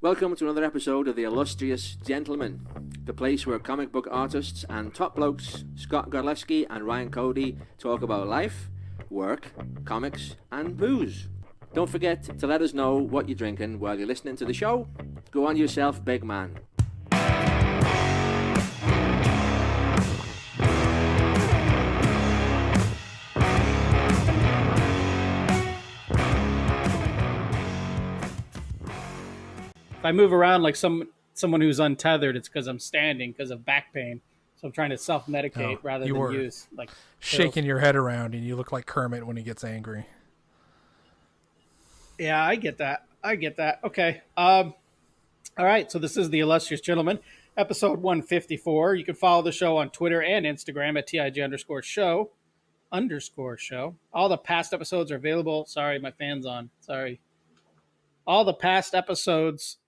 Welcome to another episode of The Illustrious Gentleman, the place where comic book artists and top blokes Scott Godlewski and Ryan Cody talk about life, work, comics, and booze. Don't forget to let us know what you're drinking while you're listening to the show. Go on yourself, big man. If I move around like someone who's untethered, it's because I'm standing because of back pain. So I'm trying to self-medicate rather than use like shaking your head around, and you look like Kermit when he gets angry. Yeah, I get that. Okay. All right. So this is The Illustrious Gentleman, episode 154. You can follow the show on Twitter and Instagram at TIG_show. All the past episodes are available. Sorry, my fan's on. Sorry. All the past episodes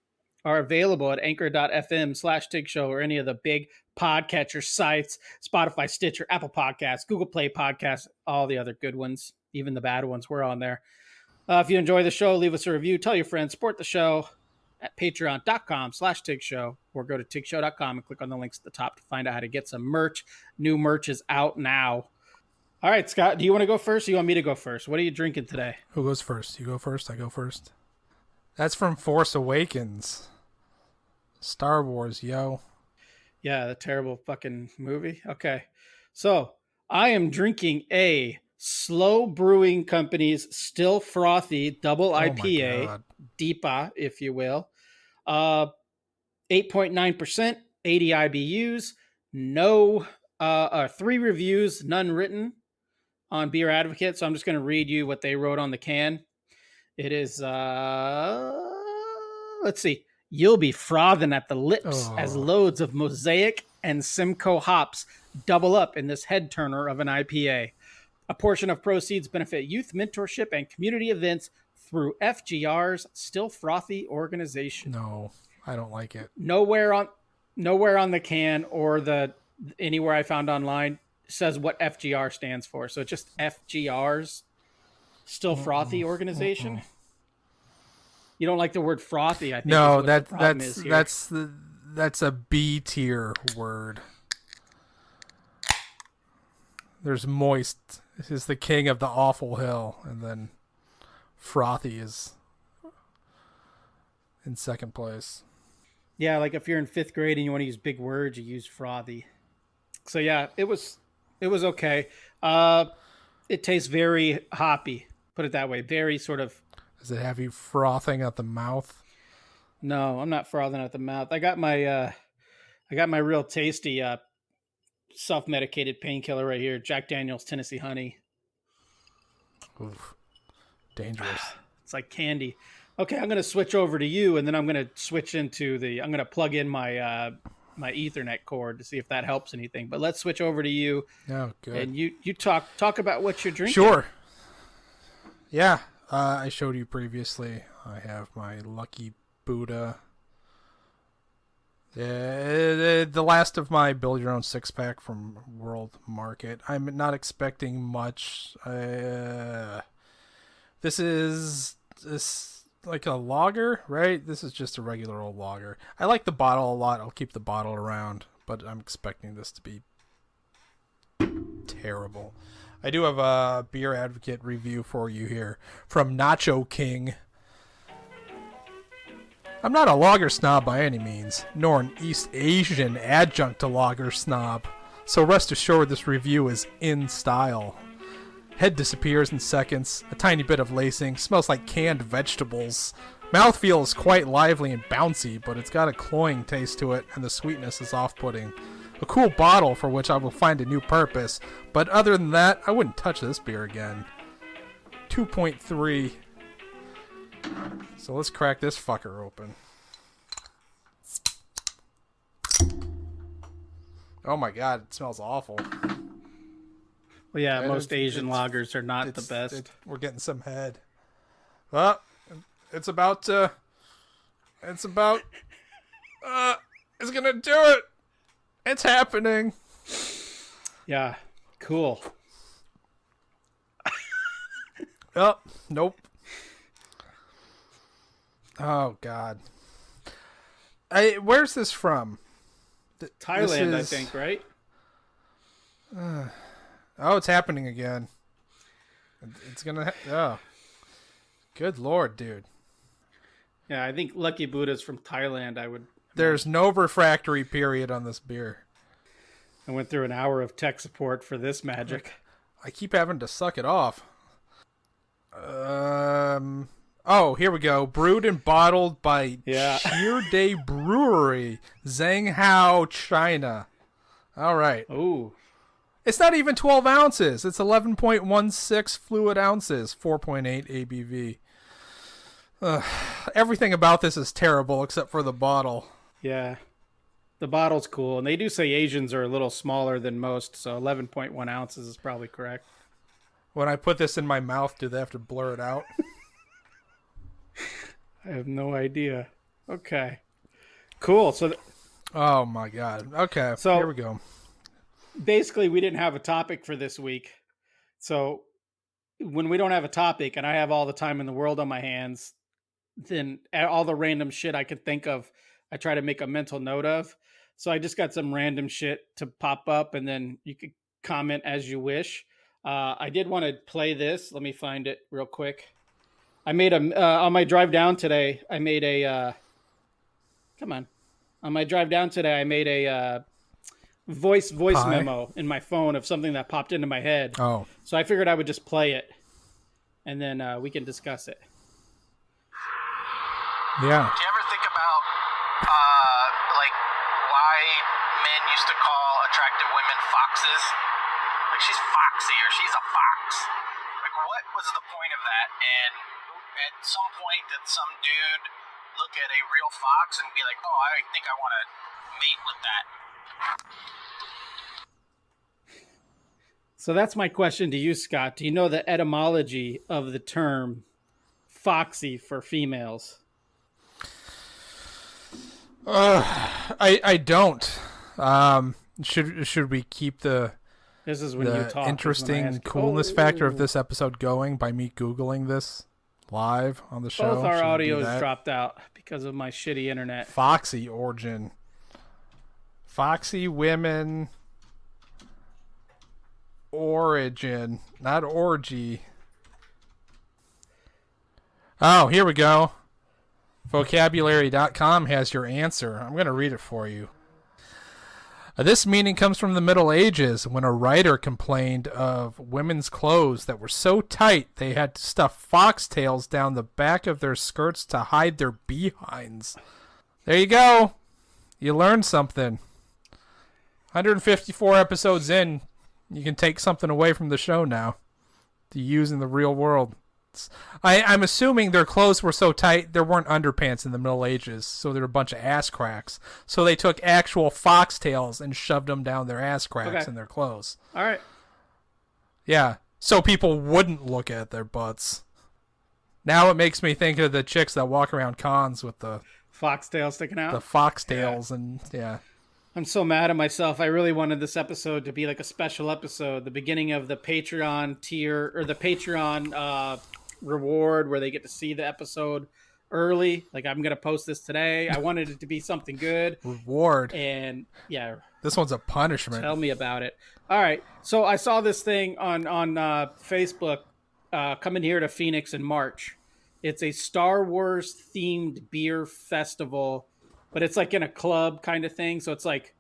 are available at anchor.fm/TIG show or any of the big podcatcher sites, Spotify, Stitcher, Apple Podcasts, Google Play Podcasts, all the other good ones, even the bad ones. We're on there. If you enjoy the show, leave us a review, tell your friends, support the show at patreon.com/TIG show, or go to tigshow.com and click on the links at the top to find out how to get some merch. New merch is out now. All right, Scott, do you want to go first or you want me to go first? What are you drinking today? Who goes first? You go first, I go first. That's from Force Awakens. Star Wars, yo. Yeah, the terrible fucking movie. Okay. So I am drinking a Slow Brewing Company's Still Frothy Double IPA, DIPA, if you will. 8.9%, 80 IBUs, no 3 reviews, none written on Beer Advocate. So I'm just going to read you what they wrote on the can. It is, let's see. You'll be frothing at the lips as loads of Mosaic and Simcoe hops double up in this head turner of an IPA. A portion of proceeds benefit youth mentorship and community events through FGR's Still Frothy organization. No, I don't like it. Nowhere on the can or anywhere I found online says what FGR stands for. So it's just FGR's Still Frothy organization. You don't like the word frothy, I think. No, that's a B tier word. There's moist. This is the king of the awful hill, and then frothy is in second place. Yeah, like if you're in 5th grade and you want to use big words, you use frothy. So yeah, it was okay. It tastes very hoppy. Put it that way. Very sort of. Does it have you frothing at the mouth? No, I'm not frothing at the mouth. I got my real tasty self-medicated painkiller right here, Jack Daniel's Tennessee Honey. Oof. Dangerous. It's like candy. Okay, I'm going to switch over to you, and then I'm going to switch into I'm going to plug in my my Ethernet cord to see if that helps anything. But let's switch over to you. Oh, good. And you talk about what you're drinking. Sure. Yeah. I showed you previously. I have my Lucky Buddha. The last of my build your own 6-pack from World Market. I'm not expecting much. This is like a lager, right? This is just a regular old lager. I like the bottle a lot. I'll keep the bottle around, but I'm expecting this to be terrible. I do have a Beer Advocate review for you here from Nacho King. I'm not a lager snob by any means, nor an East Asian adjunct to lager snob, so rest assured this review is in style. Head disappears in seconds, a tiny bit of lacing, smells like canned vegetables. Mouthfeel is quite lively and bouncy, but it's got a cloying taste to it, and the sweetness is off-putting. A cool bottle for which I will find a new purpose, but other than that, I wouldn't touch this beer again. 2.3. So let's crack this fucker open. Oh my god, it smells awful. Well, yeah, most Asian lagers are not the best. We're getting some head. Well, it's gonna do it. It's happening. Yeah, cool. Oh, nope. Oh, God. Where's this from? Thailand, This is- I think, right? Oh, it's happening again. It's gonna. Oh, good lord, dude. Yeah, I think Lucky Buddha's from Thailand. There's no refractory period on this beer. I went through an hour of tech support for this magic. I keep having to suck it off. Oh, here we go. Brewed and bottled by Yeah. Cheer Day Brewery, Zhanghao, China. All right. Ooh. It's not even 12 ounces. It's 11.16 fluid ounces, 4.8 ABV. Everything about this is terrible except for the bottle. Yeah. The bottle's cool. And they do say Asians are a little smaller than most, so 11.1 ounces is probably correct. When I put this in my mouth, do they have to blur it out? I have no idea. Okay. Cool. So Oh my god. Okay, So- here we go. basically, we didn't have a topic for this week. So when we don't have a topic and I have all the time in the world on my hands, then all the random shit I could think of, I try to make a mental note of. So I just got some random shit to pop up, and then you could comment as you wish. I did want to play this. Let me find it real quick. I made on my drive down today. I made a come on. On my drive down today, I made a voice Pie? memo in my phone of something that popped into my head. Oh. So I figured I would just play it, and then we can discuss it. Yeah. Do you ever think about, like, why men used to call attractive women foxes? Like, she's foxy or she's a fox. Like, what was the point of that? And at some point, did some dude look at a real fox and be like, oh, I think I want to mate with that? So that's my question to you, Scott. Do you know the etymology of the term foxy for females? I don't. Should we keep the This is when you talk. is when I interesting ask you. coolness factor of Oh. this episode going by me Googling this live on the show? Both our Should we do audios that? dropped out because of my shitty internet. Foxy origin. Foxy women origin, not orgy. Oh, here we go. Vocabulary.com has your answer. I'm going to read it for you. This meaning comes from the Middle Ages when a writer complained of women's clothes that were so tight they had to stuff foxtails down the back of their skirts to hide their behinds. There you go. You learned something. 154 episodes in, you can take something away from the show now to use in the real world. I'm assuming their clothes were so tight there weren't underpants in the Middle Ages, so they're a bunch of ass cracks. So they took actual foxtails and shoved them down their ass cracks in their clothes. All right. Yeah, so people wouldn't look at their butts. Now it makes me think of the chicks that walk around cons with the Foxtail sticking out. foxtails and yeah. I'm so mad at myself. I really wanted this episode to be like a special episode, the beginning of the Patreon tier or the Patreon reward where they get to see the episode early. Like, I'm going to post this today. I wanted it to be something good. Reward. And yeah, This one's a punishment. tell me about it. All right. So I saw this thing on Facebook coming here to Phoenix in March. It's a Star Wars themed beer festival, but it's like in a club kind of thing. So it's like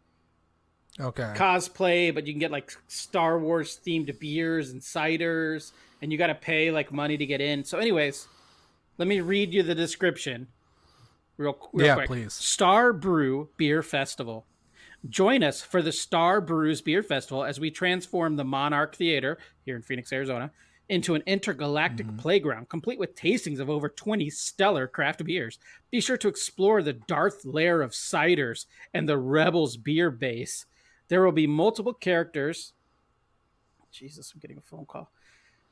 Okay. cosplay, but you can get like Star Wars themed beers and ciders, and you got to pay like money to get in. So anyways, let me read you the description real quick. Please. Star Brew Beer Festival. Join us for the Star Brews Beer Festival as we transform the Monarch Theater here in Phoenix, Arizona, into an intergalactic playground complete with tastings of over 20 stellar craft beers. Be sure to explore the Darth Lair of ciders and the Rebels beer base. There will be multiple characters. Jesus, I'm getting a phone call.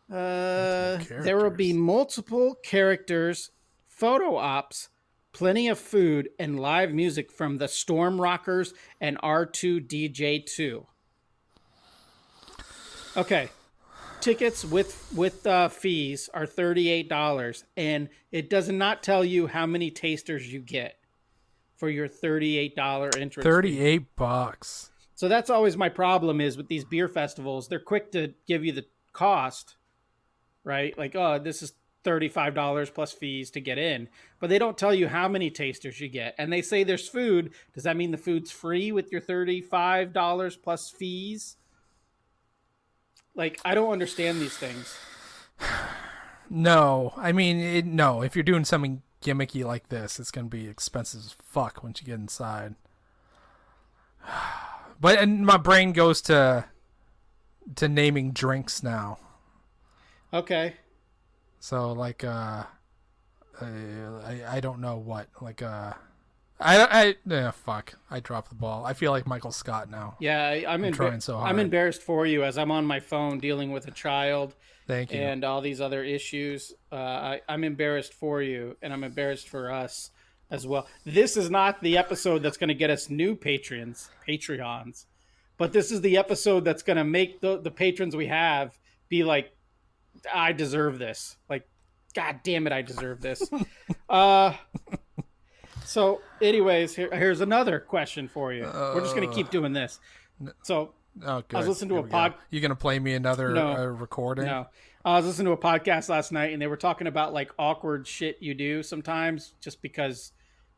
There will be multiple characters, photo ops, plenty of food, and live music from the Storm Rockers and R2DJ2. Okay. Tickets with fees are $38, and it does not tell you how many tasters you get. for your $38 entrance fee. 38 bucks. So that's always my problem is with these beer festivals. They're quick to give you the cost, right? Like, oh, this is $35 plus fees to get in. But they don't tell you how many tasters you get. And they say there's food. Does that mean the food's free with your $35 plus fees? Like, I don't understand these things. No. I mean, no. If you're doing something gimmicky like this, it's going to be expensive as fuck once you get inside. But and my brain goes to naming drinks now. Okay. So like I don't know what like fuck, I dropped the ball. I feel like Michael Scott now. Yeah, I'm trying so hard. I'm embarrassed for you as I'm on my phone dealing with a child. Thank you. And all these other issues. I'm embarrassed for you, and I'm embarrassed for us as well. This is not the episode that's going to get us new Patreons, but this is the episode that's going to make the patrons we have be like, I deserve this. Like, God damn it, I deserve this. So, anyways, here's another question for you. We're just going to keep doing this. So, I was listening to a pod. You going to play me another recording? No. I was listening to a podcast last night, and they were talking about like awkward shit you do sometimes just because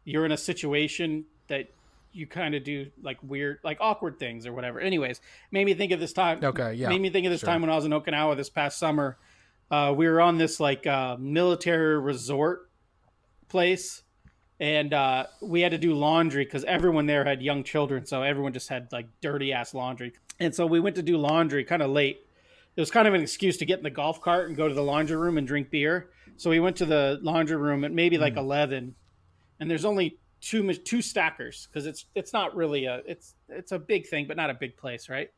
you're in a situation that you kind of do like weird, like awkward things or whatever. Anyways, made me think of this time. Okay, yeah. Made me think of this time when I was in Okinawa this past summer. We were on this like military resort place, and we had to do laundry because everyone there had young children, so everyone just had like dirty ass laundry. And so we went to do laundry kind of late. It was kind of an excuse to get in the golf cart and go to the laundry room and drink beer. So we went to the laundry room at maybe like 11, and there's only two stackers because it's not really it's a big thing, but not a big place, right?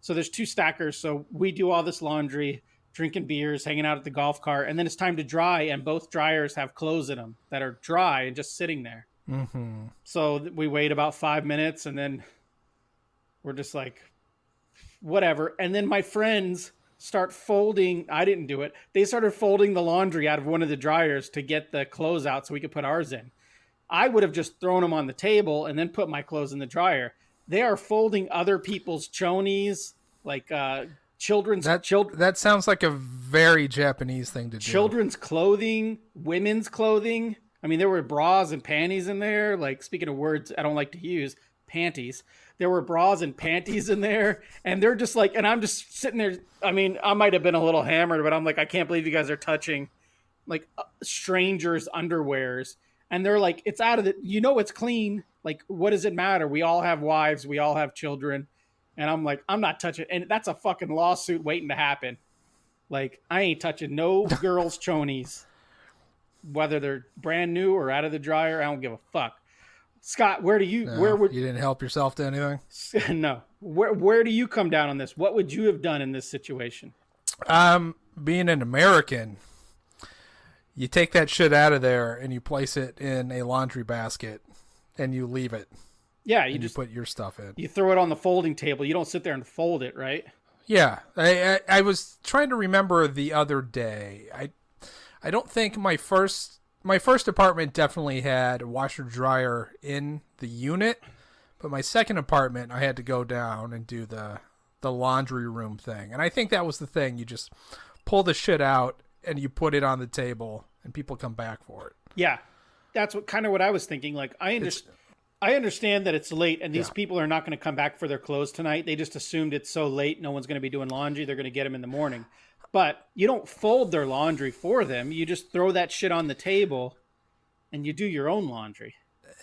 So there's two stackers. So we do all this laundry, drinking beers, hanging out at the golf cart, and then it's time to dry, and both dryers have clothes in them that are dry and just sitting there. Mm-hmm. So we wait about 5 minutes, and then we're just like, whatever. And then my friends start folding. I didn't do it. They started folding the laundry out of one of the dryers to get the clothes out so we could put ours in. I would have just thrown them on the table and then put my clothes in the dryer. They are folding other people's chonies, like children's. That sounds like a very Japanese thing to do. Children's clothing, women's clothing. I mean, there were bras and panties in there. Like, speaking of words I don't like to use, panties. There were bras and panties in there, and they're just like, and I'm just sitting there. I mean, I might have been a little hammered, but I'm like, I can't believe you guys are touching like strangers' underwears. And they're like, it's out of the, it's clean. Like, what does it matter? We all have wives. We all have children. And I'm like, I'm not touching. And that's a fucking lawsuit waiting to happen. Like, I ain't touching no girls' chonies, whether they're brand new or out of the dryer. I don't give a fuck. Scott, where you didn't help yourself to anything? No. Where do you come down on this? What would you have done in this situation? Being an American, you take that shit out of there and you place it in a laundry basket and you leave it. Yeah, you put your stuff in. You throw it on the folding table. You don't sit there and fold it, right? Yeah. I was trying to remember the other day. I don't think my first apartment definitely had a washer dryer in the unit, but my second apartment I had to go down and do the laundry room thing. And I think that was the thing. You just pull the shit out and you put it on the table and people come back for it. Yeah. That's what I was thinking. Like, I understand that it's late and these people are not going to come back for their clothes tonight. They just assumed it's so late no one's going to be doing laundry. They're going to get them in the morning. But you don't fold their laundry for them. You just throw that shit on the table and you do your own laundry.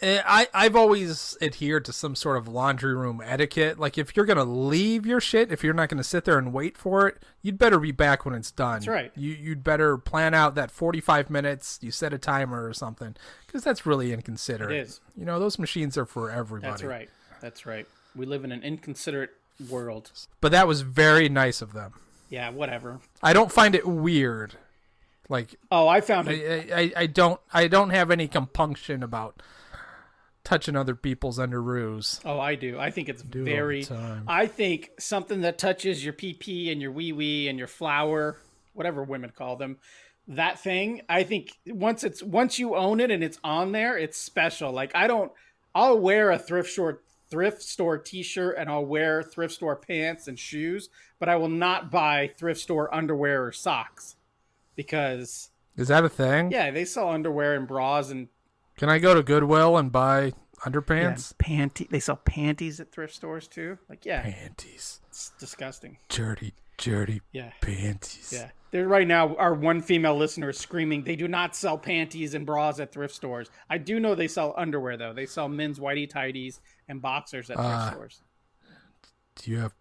I've always adhered to some sort of laundry room etiquette. Like, if you're going to leave your shit, if you're not going to sit there and wait for it, you'd better be back when it's done. That's right. You'd better plan out that 45 minutes. You set a timer or something, because that's really inconsiderate. It is. Those machines are for everybody. That's right. We live in an inconsiderate world. But that was very nice of them. Yeah, whatever. I don't find it weird. Like, I found it. I don't have any compunction about touching other people's underoos. Oh, I do. I think it's very. I think something that touches your pee and your wee and your flower, whatever women call them, that thing. I think once you own it and it's on there, it's special. Like, I I'll wear a thrift store T-shirt and I'll wear thrift store pants and shoes, but I will not buy thrift store underwear or socks because Is that a thing? yeah, they sell underwear and bras and Can I go to Goodwill and buy underpants? They sell panties at thrift stores too. Like Panties. it's disgusting. Dirty Yeah. panties. Yeah. There right now, our one female listener is screaming, they do not sell panties and bras at thrift stores. I do know they sell underwear, though. They sell men's whitey tighties and boxers at thrift stores. Do you have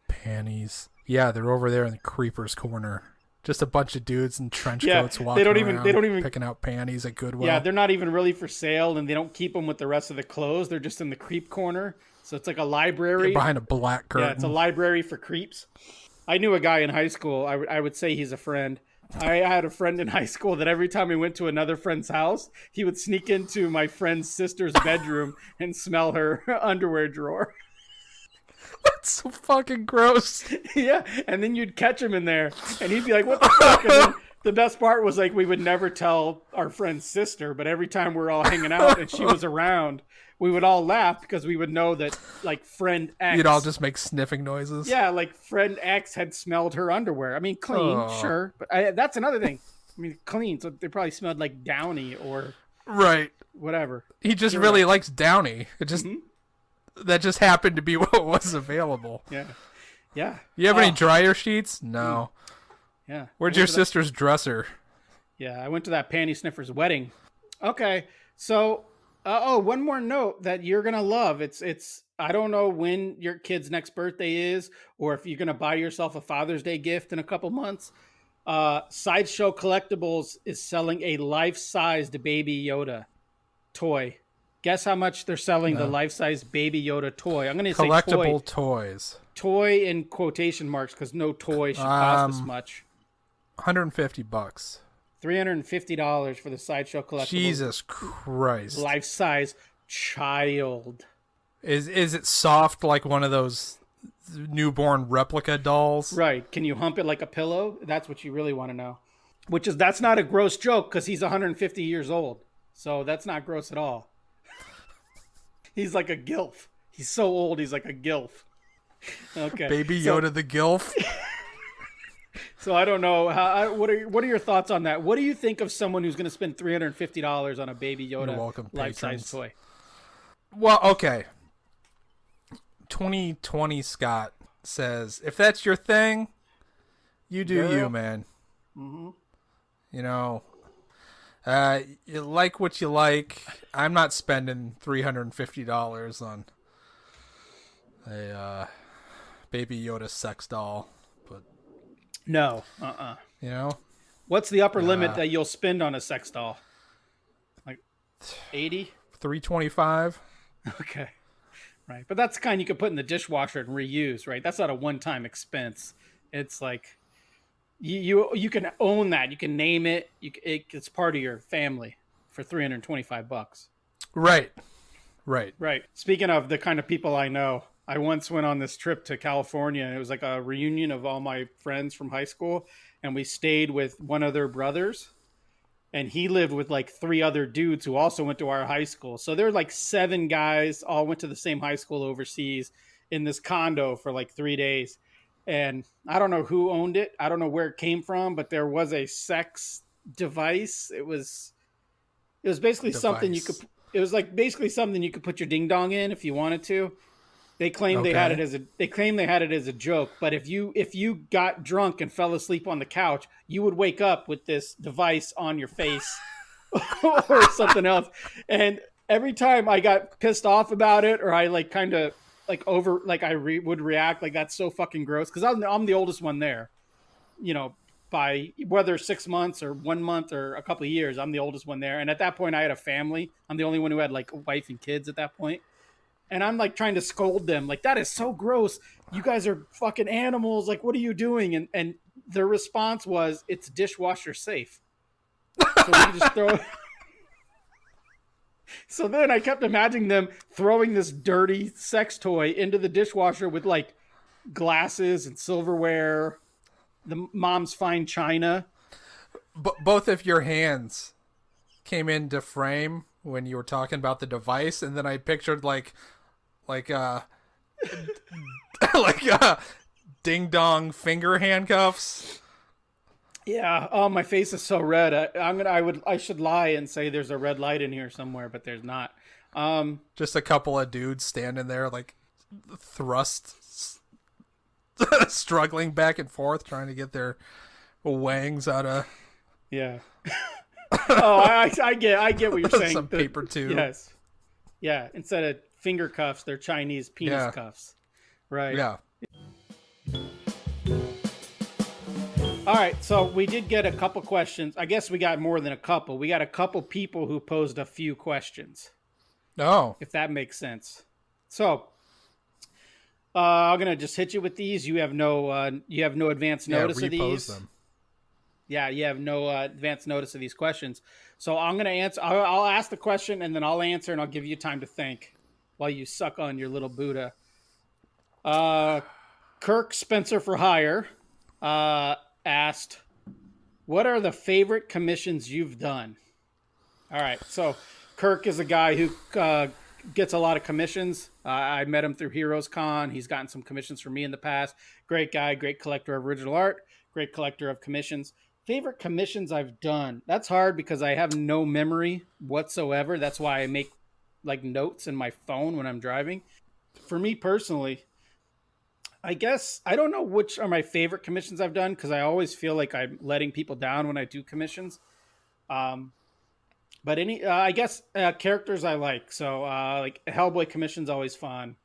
panties? Yeah, they're over there in the creepers corner. Just a bunch of dudes in trench coats walking around, picking out panties at Goodwill. Yeah, they're not even really for sale, and they don't keep them with the rest of the clothes. They're just in the creep corner. So it's like a library. They're behind a black curtain. Yeah, it's a library for creeps. I knew a guy in high school. I would say he's a friend. I had a friend in high school that every time we went to another friend's house, he would sneak into my friend's sister's bedroom and smell her underwear drawer. That's so fucking gross. Yeah, and then you'd catch him in there, and he'd be like, what the fuck? And then the best part was, like, we would never tell our friend's sister, but every time we were all hanging out and she was around, we would all laugh because we would know that, like, friend X... You'd all just make sniffing noises. Yeah, like, friend X had smelled her underwear. I mean, clean, sure, but that's another thing. I mean, clean, so they probably smelled like Downy or... Right. Whatever. He just really likes Downy. It just... That just happened to be what was available. Yeah. Yeah. You have any dryer sheets? No. Yeah. Where's your sister's dresser? Yeah, I went to that panty sniffer's wedding. Okay, so one more note that you're gonna love. It's I don't know when your kid's next birthday is, or if you're gonna buy yourself a Father's Day gift in a couple months. Sideshow Collectibles is selling a life-sized Baby Yoda toy. Guess how much they're selling the life-size Baby Yoda toy? I'm going to say collectible toys. Toy in quotation marks because no toy should cost this much. $150. $350 for the Sideshow Collectibles. Jesus Christ. Life-size child. Is it soft like one of those newborn replica dolls? Right. Can you hump it like a pillow? That's what you really want to know. That's not a gross joke because he's 150 years old. So that's not gross at all. He's like a gilf. He's so old, he's like a gilf. Okay. Baby Yoda the gilf. So I don't know. What are your thoughts on that? What do you think of someone who's going to spend $350 on a Baby Yoda life-size toy? Well, okay. 2020 Scott says, if that's your thing, you do you, man. Mm-hmm. You know, you like what you like. I'm not spending $350 on a Baby Yoda sex doll, but no, you know, what's the upper limit that you'll spend on a sex doll? Like 80? $325. Okay, right, but that's the kind you could put in the dishwasher and reuse, right? That's not a one-time expense. It's like you can own that. You can name it. It's part of your family for $325. Right. Speaking of the kind of people I know, I once went on this trip to California, and it was like a reunion of all my friends from high school, and we stayed with one of their brothers, and he lived with like 3 other dudes who also went to our high school. So there were like 7 guys, all went to the same high school overseas in this condo for like 3 days. And I don't know who owned it. I don't know where it came from, but there was a sex device. It was basically something you could. It was like basically something you could put your ding dong in if you wanted to. They claimed they had it as a joke. But if you got drunk and fell asleep on the couch, you would wake up with this device on your face or something else. And every time I got pissed off about it, or I like kind of like would react like that's so fucking gross because I'm the oldest one there, you know, by whether 6 months or 1 month or a couple of years, I'm the oldest one there. And at that point I had a family. I'm the only one who had like a wife and kids at that point. And I'm like trying to scold them like, that is so gross. You guys are fucking animals. Like, what are you doing? And their response was, it's dishwasher safe. So we can just throw it. So then I kept imagining them throwing this dirty sex toy into the dishwasher with like glasses and silverware, the mom's fine china. Both of your hands came into frame when you were talking about the device, and then I pictured like like ding dong finger handcuffs. Yeah. Oh, my face is so red. I should lie and say there's a red light in here somewhere, but there's not. Just a couple of dudes standing there, like thrust, struggling back and forth, trying to get their wangs out of. Yeah. Oh, I get what you're saying. Some paper tube. Yes. Yeah. Instead of finger cuffs, they're Chinese penis cuffs. Right. Yeah. All right. So we did get a couple questions. I guess we got more than a couple. We got a couple people who posed a few questions. Oh. If that makes sense. So I'm gonna just hit you with these. You have no advance notice of these. Them. Yeah, you have no advance notice of these questions. So I'm gonna answer. I'll ask the question and then I'll answer, and I'll give you time to think while you suck on your little Buddha. Kirk Spencer for Hire asked, "What are the favorite commissions you've done?" All right, so Kirk is a guy who gets a lot of commissions. I met him through Heroes Con. He's gotten some commissions from me in the past. Great guy, great collector of original art, great collector of commissions. Favorite commissions I've done. That's hard because I have no memory whatsoever. That's why I make like notes in my phone when I'm driving. For me personally, I guess I don't know which are my favorite commissions I've done because I always feel like I'm letting people down when I do commissions. But I guess characters I like. So like Hellboy commission's always fun.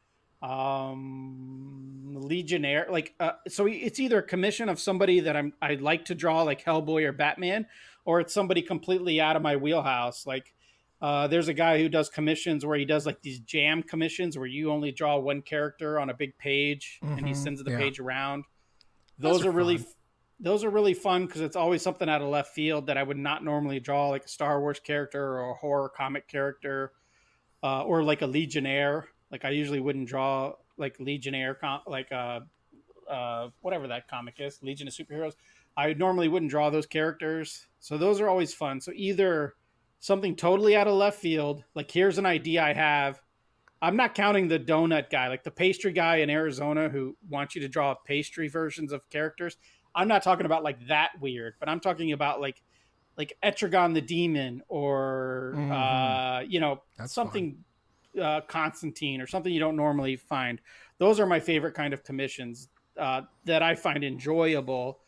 Legionnaire, like so it's either a commission of somebody that I'd like to draw, like Hellboy or Batman, or it's somebody completely out of my wheelhouse. Like there's a guy who does commissions where he does like these jam commissions where you only draw one character on a big page and he sends the page around. Those are really fun because it's always something out of left field that I would not normally draw, like a Star Wars character or a horror comic character, or like a Legionnaire. Like I usually wouldn't draw like Legionnaire, whatever that comic is, Legion of Superheroes. I normally wouldn't draw those characters. So those are always fun. So either something totally out of left field, like here's an idea I have. I'm not counting the donut guy, like the pastry guy in Arizona who wants you to draw pastry versions of characters. I'm not talking about like that weird, but I'm talking about like Etrigan the Demon or That's something fun. Constantine or something you don't normally find. Those are my favorite kind of commissions that I find enjoyable.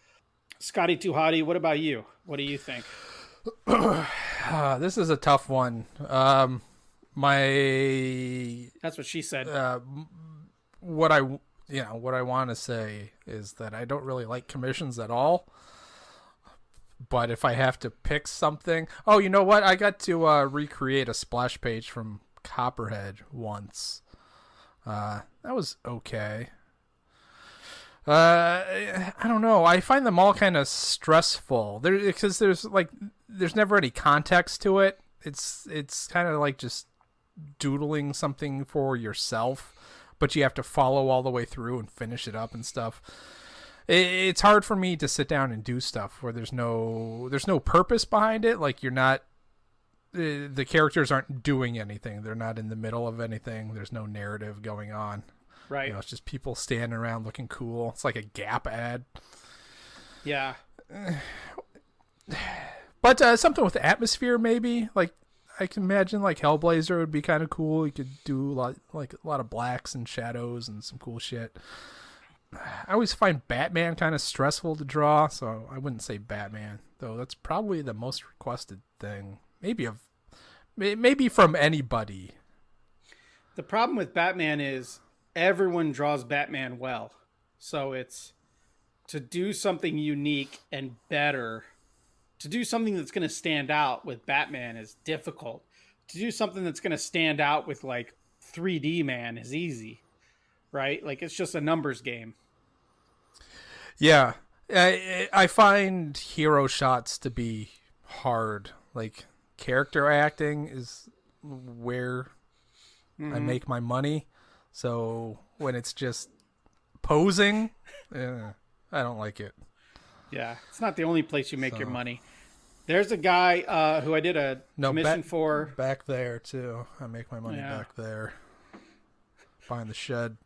Scotty Too Hottie, what about you? What do you think? This is a tough one. That's what she said. What I want to say is that I don't really like commissions at all. But if I have to pick something, oh, you know what? I got to recreate a splash page from Copperhead once. That was okay. I don't know. I find them all kind of stressful. Because there's never any context to it. It's kind of like just doodling something for yourself, but you have to follow all the way through and finish it up and stuff. It's hard for me to sit down and do stuff where there's no purpose behind it. Like you're not, the characters aren't doing anything. They're not in the middle of anything. There's no narrative going on. Right. It's just people standing around looking cool. It's like a Gap ad. Yeah. But something with atmosphere, maybe. Like I can imagine, like Hellblazer would be kind of cool. You could do a lot of blacks and shadows and some cool shit. I always find Batman kind of stressful to draw, so I wouldn't say Batman, though. That's probably the most requested thing, maybe from anybody. The problem with Batman is everyone draws Batman well, so it's to do something unique and better. To do something that's going to stand out with Batman is difficult. To do something that's going to stand out with like 3D Man is easy, right? Like it's just a numbers game. Yeah, I find hero shots to be hard. Like character acting is where I make my money. So when it's just posing, I don't like it. Yeah, it's not the only place you make your money. There's a guy who I did a commission for. Back there, too. I make my money back there. Behind the shed.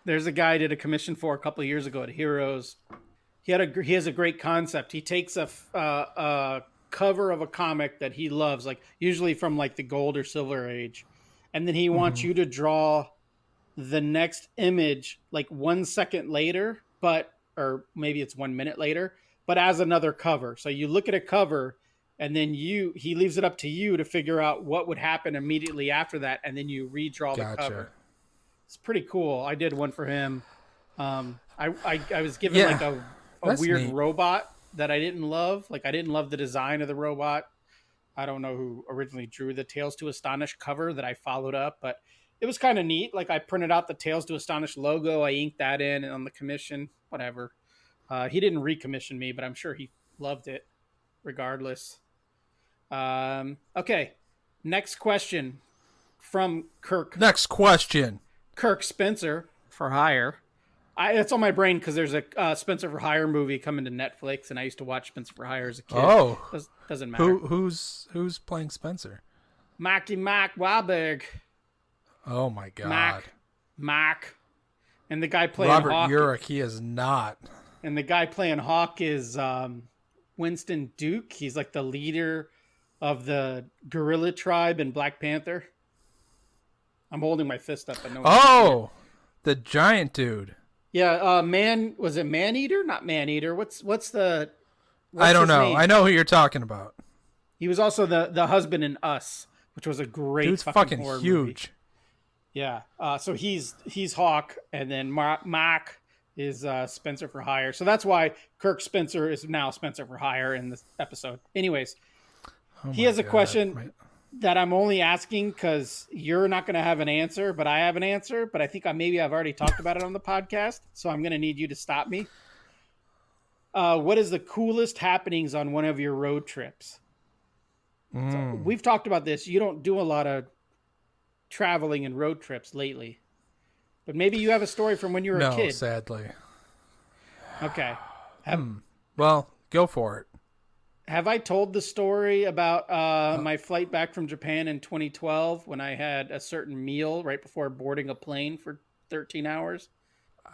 There's a guy I did a commission for a couple of years ago at Heroes. He has a great concept. He takes a cover of a comic that he loves, like usually from like the Gold or Silver Age, and then he wants you to draw the next image like 1 second later, or maybe it's 1 minute later, but as another cover. So you look at a cover, and then he leaves it up to you to figure out what would happen immediately after that, and then you redraw the cover. It's pretty cool. I did one for him. I was given like a weird neat robot that I didn't love. Like, I didn't love the design of the robot. I don't know who originally drew the Tales to Astonish cover that I followed up, but it was kind of neat. Like, I printed out the Tales to Astonish logo. I inked that in on the commission, whatever. He didn't recommission me, but I'm sure he loved it regardless. Okay. Next question from Kirk. Next question. Kirk Spencer for Hire. It's on my brain because there's a Spencer for Hire movie coming to Netflix, and I used to watch Spencer for Hire as a kid. Oh, doesn't matter. Who's playing Spencer? Marky Mark Wahlberg. Oh my God, Mac, and the guy playing Robert Hawk. Urich. He is not. And the guy playing Hawk is Winston Duke. He's like the leader of the gorilla tribe in Black Panther. I'm holding my fist up. But no. Oh, the giant dude. Yeah, was it Man-Eater? Not Man-Eater. What's I don't know. Name? I know who you're talking about. He was also the husband in Us, which was a great Dude's fucking huge. Movie. Yeah. So he's Hawk, and then Mark is Spencer for Hire. So that's why Kirk Spencer is now Spencer for Hire in this episode. Anyways, he has a question that I'm only asking because you're not going to have an answer, but I have an answer. But I think I've already talked about it on the podcast, so I'm going to need you to stop me. What is the coolest happenings on one of your road trips? So we've talked about this. You don't do a lot of traveling and road trips lately, but maybe you have a story from when you were a kid. No, sadly. Okay. Well, go for it. Have I told the story about my flight back from Japan in 2012 when I had a certain meal right before boarding a plane for 13 hours?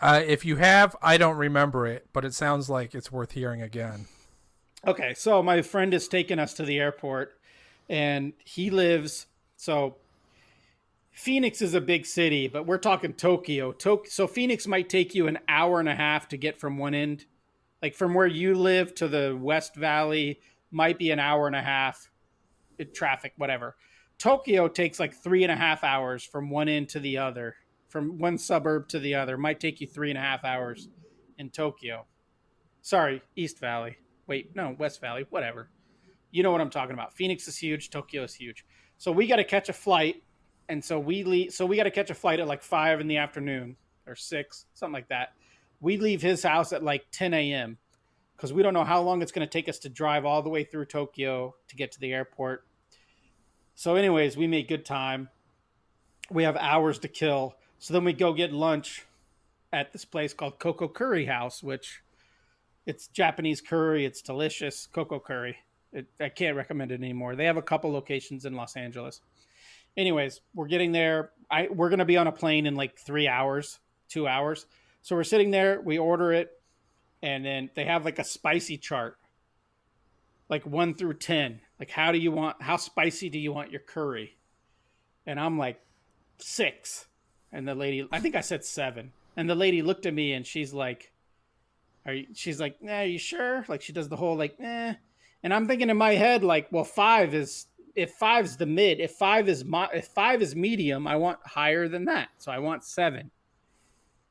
If you have, I don't remember it, but it sounds like it's worth hearing again. Okay, so my friend has taken us to the airport, and he lives... So Phoenix is a big city, but we're talking Tokyo. So Phoenix might take you an hour and a half to get from one end. Like from where you live to the West Valley might be an hour and a half in traffic, whatever. Tokyo takes like 3.5 hours from one end to the other, from one suburb to the other. Might take you 3.5 hours in Tokyo. Sorry, East Valley. Wait, no, West Valley, whatever. You know what I'm talking about. Phoenix is huge. Tokyo is huge. So we got to catch a flight. And so we got to catch a flight at like 5 in the afternoon or 6, something like that. We leave his house at like 10 a.m. because we don't know how long it's going to take us to drive all the way through Tokyo to get to the airport. So anyways, we made good time. We have hours to kill. So then we go get lunch at this place called Coco Curry House, which it's Japanese curry. It's delicious. Coco Curry. I can't recommend it anymore. They have a couple locations in Los Angeles. Anyways, we're getting there. We're going to be on a plane in like 3 hours, 2 hours. So we're sitting there, we order it, and then they have like a spicy chart, like 1 through 10. Like, how spicy do you want your curry? And I'm like 6. And the lady, I think I said 7. And the lady looked at me and she's like, she's like, nah, are you sure? Like, she does the whole like, eh. And I'm thinking in my head, like, well, 5 is, if 5's the mid, if 5 is medium, I want higher than that. So I want 7.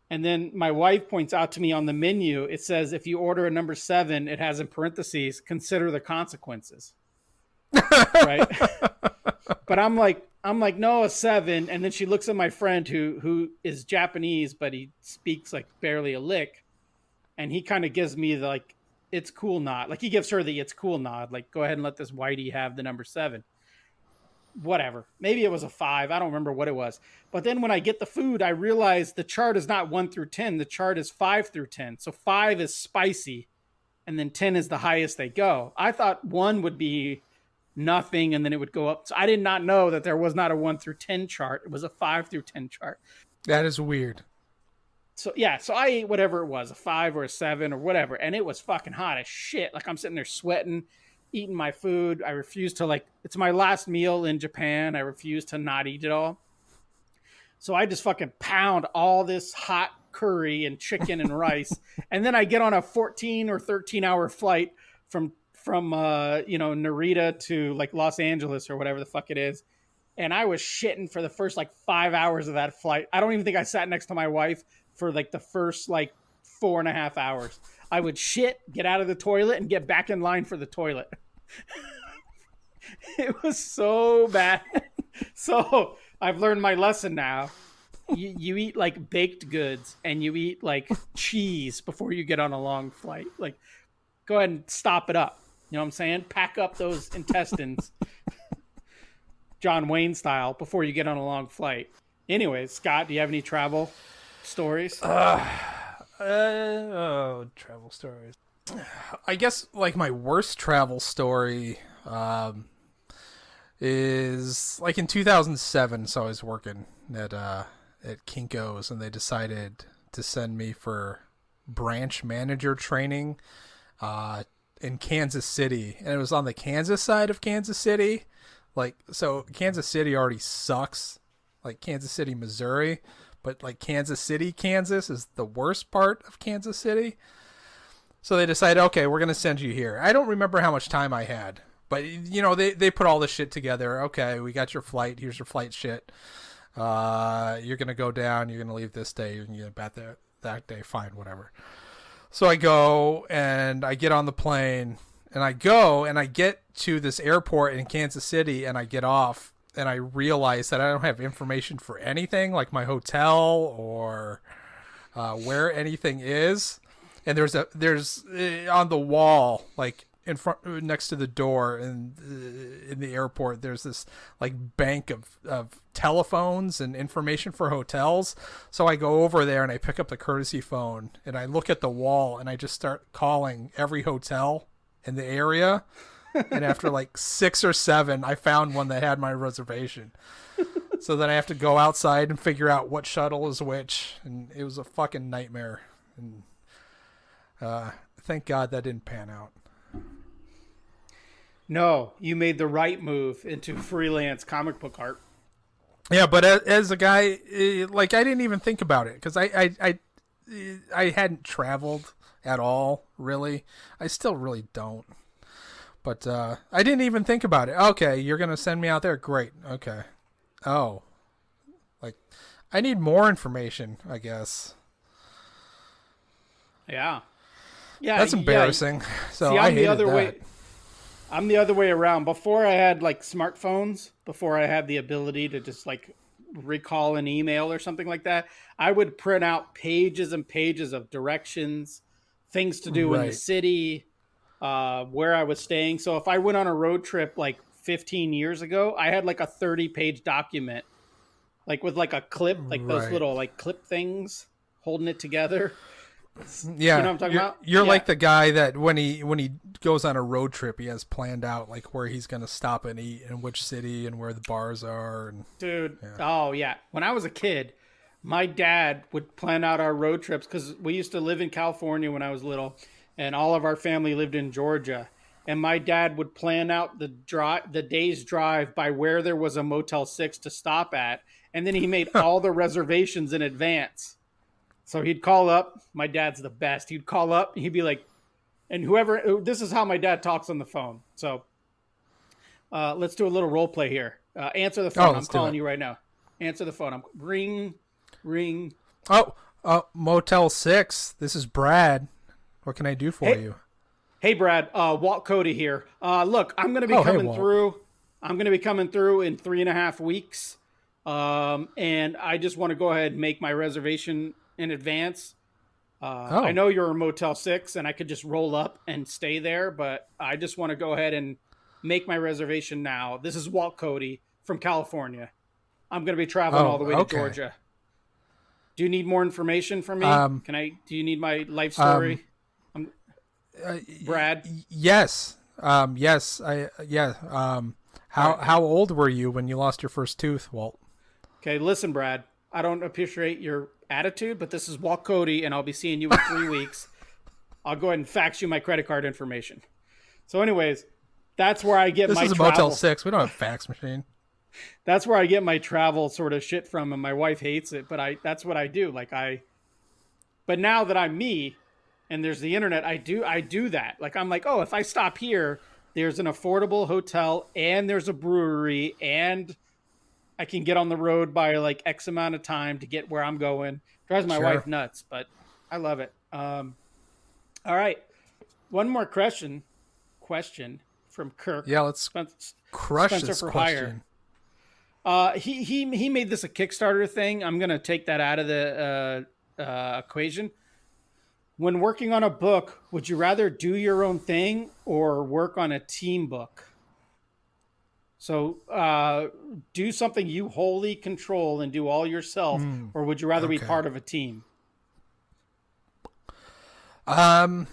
And then my wife points out to me on the menu, it says, if you order a number 7, it has in parentheses, consider the consequences. Right. But I'm like, no, a 7. And then she looks at my friend who is Japanese, but he speaks like barely a lick. And he kind of gives me the, like, it's cool nod. Like, he gives her the it's cool nod. Like, go ahead and let this whitey have the number 7. Whatever. Maybe it was a 5. I don't remember what it was. But then when I get the food, I realize the chart is not 1 through 10. The chart is 5 through 10. So 5 is spicy and then 10 is the highest they go. I thought 1 would be nothing and then it would go up. So I did not know that there was not a 1 through 10 chart. It was a 5 through 10 chart. That is weird. So yeah, so I ate whatever it was, a 5 or a 7 or whatever, and it was fucking hot as shit. Like I'm sitting there sweating, eating my food. I refuse to it's my last meal in Japan. I refuse to not eat it all. So I just fucking pound all this hot curry and chicken and rice. And then I get on a 14 or 13 hour flight from Narita to like Los Angeles or whatever the fuck it is. And I was shitting for the first like 5 hours of that flight. I don't even think I sat next to my wife for like the first like 4.5 hours. I would shit, get out of the toilet, and get back in line for the toilet. It was so bad. So I've learned my lesson now. You eat like baked goods and you eat like cheese before you get on a long flight. Like, go ahead and stop it up. You know what I'm saying? Pack up those intestines, John Wayne style, before you get on a long flight. Anyways, Scott, do you have any travel stories? Travel stories. I guess like my worst travel story is like in 2007. So I was working at Kinko's, and they decided to send me for branch manager training in Kansas City, and it was on the Kansas side of Kansas City. Like, so Kansas City already sucks, like Kansas City, Missouri, but like Kansas City, Kansas is the worst part of Kansas City. So they decided, okay, we're going to send you here. I don't remember how much time I had, but you know, they put all this shit together. Okay, we got your flight. Here's your flight shit. You're going to go down. You're going to leave this day. You're going to get back there that day. Fine, whatever. So I go and I get on the plane and I go and I get to this airport in Kansas City and I get off and I realize that I don't have information for anything, like my hotel or where anything is. And there's on the wall, like in front, next to the door in the airport, there's this like bank of telephones and information for hotels. So I go over there and I pick up the courtesy phone and I look at the wall and I just start calling every hotel in the area. And after like 6 or 7, I found one that had my reservation. So then I have to go outside and figure out what shuttle is which. And it was a fucking nightmare. And thank God that didn't pan out. No, you made the right move into freelance comic book art. Yeah, but as a guy, like I didn't even think about it because I hadn't traveled at all, really. I still really don't. But I didn't even think about it. Okay, you're going to send me out there? Great. Okay. Oh. Like, I need more information, I guess. Yeah. Yeah. That's embarrassing. Yeah. So See, I I'm hated the other that. way. I'm the other way around. Before I had like smartphones, before I had the ability to just like recall an email or something like that, I would print out pages and pages of directions, things to do in the Right. city, where I was staying. So if I went on a road trip like 15 years ago, I had like a 30-page document, like with like a clip, like those Right. little like clip things holding it together. Yeah, You know what I'm talking about? You're Yeah. like the guy that when he goes on a road trip, he has planned out like where he's going to stop and eat and which city and where the bars are. And Dude, oh yeah. When I was a kid, my dad would plan out our road trips because we used to live in California when I was little, and all of our family lived in Georgia. And my dad would plan out the day's drive by where there was a Motel 6 to stop at, and then he made all the reservations in advance. So he'd call up. My dad's the best. He'd call up. And he'd be like, and whoever. This is how my dad talks on the phone. So let's do a little role play here. Answer the phone. I'm let's do calling it. you right now. Answer the phone. Ring. oh, Motel 6. This is Brad. What can I do for you? Hey, Brad. Walt Cody here. Look, I'm going to be Hey, coming Walt. through. I'm going to be coming through in 3.5 weeks. And I just want to go ahead and make my reservation in advance. I know you're a Motel 6 and I could just roll up and stay there, but I just want to go ahead and make my reservation now. This is Walt Cody from California. I'm going to be traveling all the way to Georgia. Do you need more information from me? Do you need my life story? Brad? Yes. Yes. How old were you when you lost your first tooth, Walt? Okay, listen, Brad. I don't appreciate your attitude, but this is Walt Cody, and I'll be seeing you in 3 weeks. I'll go ahead and fax you my credit card information. So, anyways, that's where I get This my is a travel. Motel 6. We don't have a fax machine. That's where I get my travel sort of shit from, and my wife hates it, but that's what I do. But now that I'm me, and there's the internet, I do that. Like, I'm like, oh, if I stop here, there's an affordable hotel, and there's a brewery, and I can get on the road by like X amount of time to get where I'm going. Drives my wife nuts, but I love it. All right, one more question from Kirk. Yeah, let's crush Spencer this for question. Hire. He made this a Kickstarter thing. I'm gonna take that out of the equation. When working on a book, would you rather do your own thing or work on a team book? So do something you wholly control and do all yourself, or would you rather be part of a team? I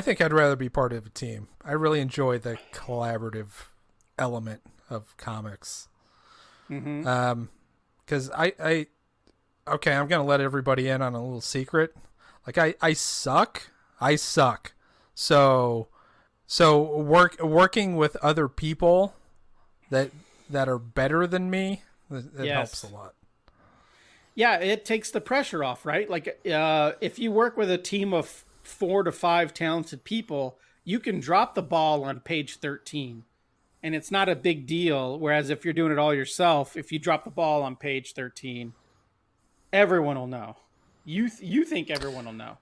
think I'd rather be part of a team. I really enjoy the collaborative element of comics. Because I'm gonna let everybody in on a little secret. Like I suck. So working with other people that are better than me, it helps a lot. Yeah, it takes the pressure off, right? Like if you work with a team of 4 to 5 talented people, you can drop the ball on page 13 and it's not a big deal. Whereas if you're doing it all yourself, if you drop the ball on page 13, everyone will know. You think everyone will know.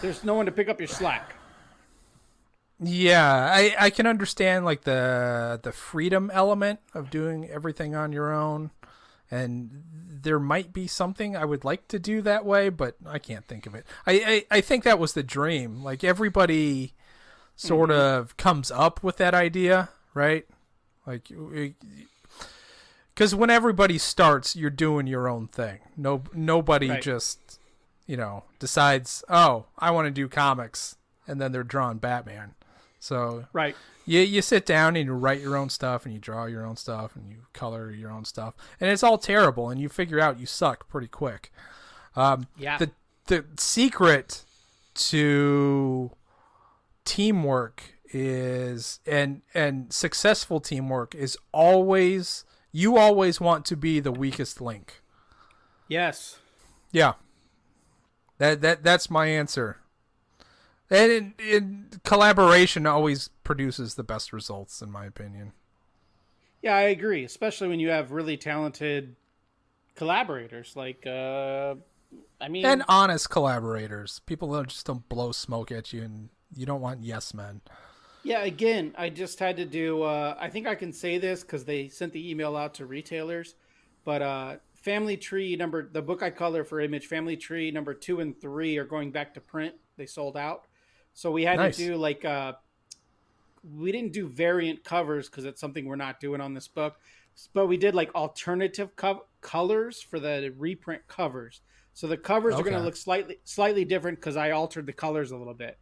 There's no one to pick up your slack. Yeah, I can understand like the freedom element of doing everything on your own, and there might be something I would like to do that way, but I can't think of it. I think that was the dream. Like everybody sort of comes up with that idea, right? Like because when everybody starts, you're doing your own thing. Nobody just decides, oh, I want to do comics, and then they're drawing Batman. So you sit down and you write your own stuff and you draw your own stuff and you color your own stuff, and it's all terrible, and you figure out you suck pretty quick. The secret to teamwork is and successful teamwork is always want to be the weakest link. Yes. Yeah. That's my answer. And in collaboration always produces the best results, in my opinion. Yeah, I agree. Especially when you have really talented collaborators. And honest collaborators. People don't blow smoke at you, and you don't want yes men. Yeah, again, I just had to do, I think I can say this because they sent the email out to retailers, but Family Tree the book I color for Image, Family Tree number 2 and 3 are going back to print. They sold out. So we had to do we didn't do variant covers because it's something we're not doing on this book, but we did like alternative colors for the reprint covers. So the covers are going to look slightly different because I altered the colors a little bit,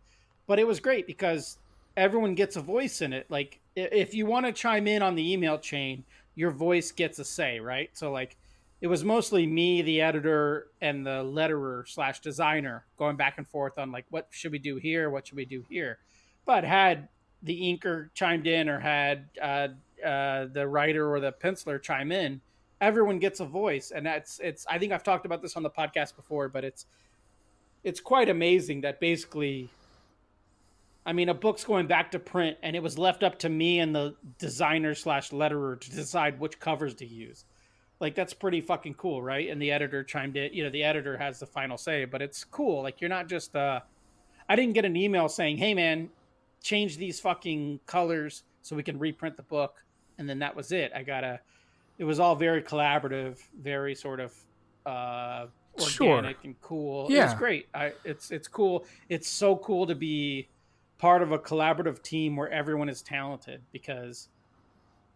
but it was great because everyone gets a voice in it. Like if you want to chime in on the email chain, your voice gets a say, right? So like it was mostly me, the editor, and the letterer / designer going back and forth on like, what should we do here? What should we do here? But had the inker chimed in or had the writer or the penciler chime in, everyone gets a voice. And I think I've talked about this on the podcast before, but it's quite amazing that basically, I mean, a book's going back to print and it was left up to me and the designer / letterer to decide which covers to use. Like, that's pretty fucking cool, right? And the editor chimed in. The editor has the final say, but it's cool. Like, you're not just... I didn't get an email saying, hey, man, change these fucking colors so we can reprint the book. And then that was it. It was all very collaborative, very sort of organic and cool. Yeah. It was great. It's cool. It's so cool to be part of a collaborative team where everyone is talented, because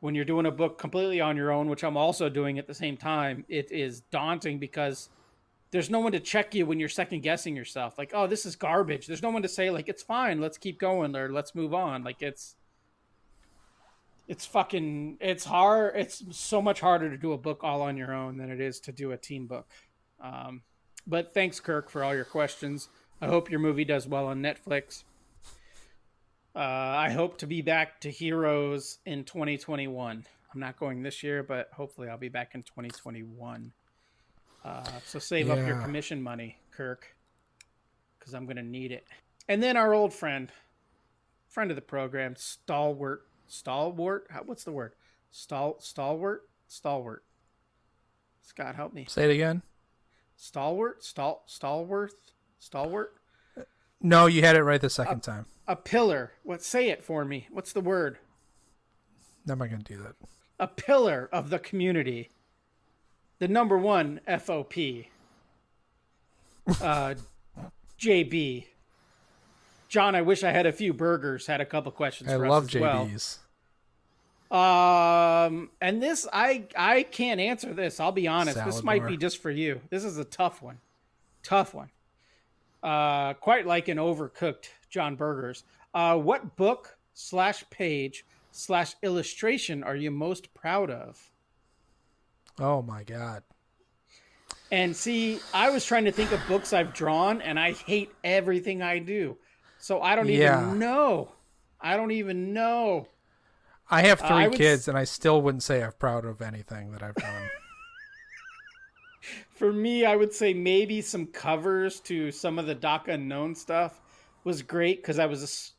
when you're doing a book completely on your own, which I'm also doing at the same time, it is daunting because there's no one to check you when you're second guessing yourself. Like, oh, this is garbage. There's no one to say like, it's fine, let's keep going, or let's move on. Like, it's hard. It's so much harder to do a book all on your own than it is to do a team book. But thanks, Kirk, for all your questions. I hope your movie does well on Netflix. I hope to be back to Heroes in 2021. I'm not going this year, but hopefully I'll be back in 2021. So save up your commission money, Kirk, because I'm going to need it. And then our old friend of the program, Stalwart. What's the word? Stalwart. Scott, help me. Say it again. Stalwart. No, you had it right the second time. A pillar. Say it for me. What's the word? I'm not going to do that. A pillar of the community. The number one FOP. JB. John, I wish I had a few burgers. Had a couple questions for us love as JB's. Well. And this, I can't answer this. I'll be honest. Salad this might bar. be just for you. This is a tough one. Quite like an overcooked John Burgers. What book / page / illustration are you most proud of? Oh my God. And see, I was trying to think of books I've drawn, and I hate everything I do. So I don't even know. I have 3 kids, and I still wouldn't say I'm proud of anything that I've done. For me, I would say maybe some covers to some of the Doc Unknown stuff was great because I was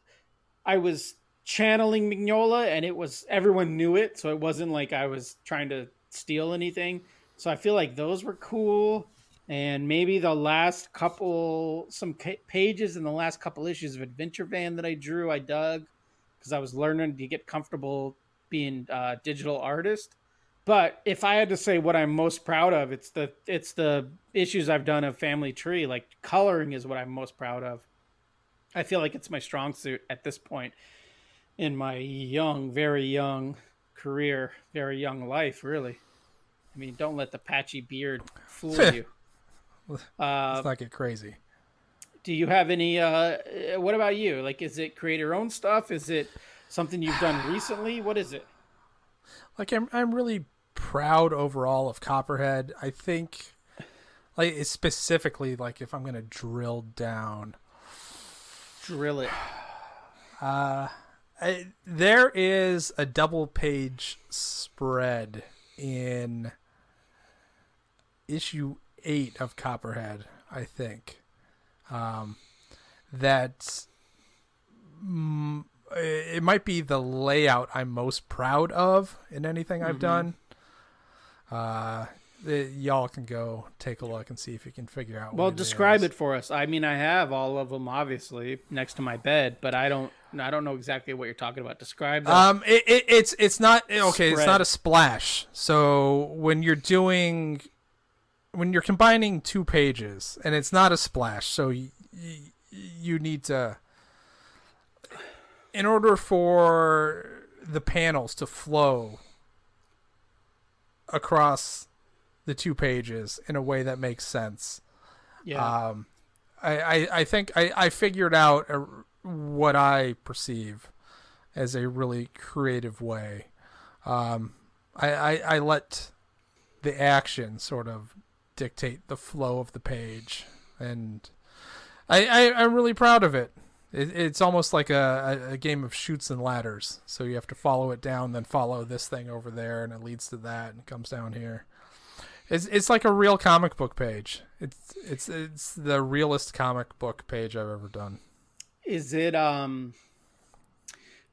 channeling Mignola, and everyone knew it, so it wasn't like I was trying to steal anything. So I feel like those were cool. And maybe the last some pages in the last couple issues of Adventure Van that I drew, I dug because I was learning to get comfortable being a digital artist. But if I had to say what I'm most proud of, it's the issues I've done of Family Tree. Like, coloring is what I'm most proud of. I feel like it's my strong suit at this point in my very young career, very young life, really. I mean, don't let the patchy beard fool you. Let's not get crazy. Do you have any, what about you? Like, is it create your own stuff? Is it something you've done recently? What is it? Like, I'm really proud overall of Copperhead. I think, like, it's specifically, like, if I'm going to drill down. Drill it. There is a double-page spread in issue 8 of Copperhead, I think. That it might be the layout I'm most proud of in anything I've done. Y'all can go take a look and see if you can figure out. Well, describe it for us. I mean, I have all of them obviously next to my bed, but I don't know exactly what you're talking about. Describe that. It's not okay. Spread. It's not a splash. So when you're combining 2 pages, and it's not a splash, so you need to, in order for the panels to flow across the 2 pages in a way that makes sense. Yeah. I think I figured out what I perceive as a really creative way. I let the action sort of dictate the flow of the page, and I'm really proud of it. It's almost like a game of chutes and ladders. So you have to follow it down, then follow this thing over there, and it leads to that, and it comes down here. It's like a real comic book page. It's the realest comic book page I've ever done. Is it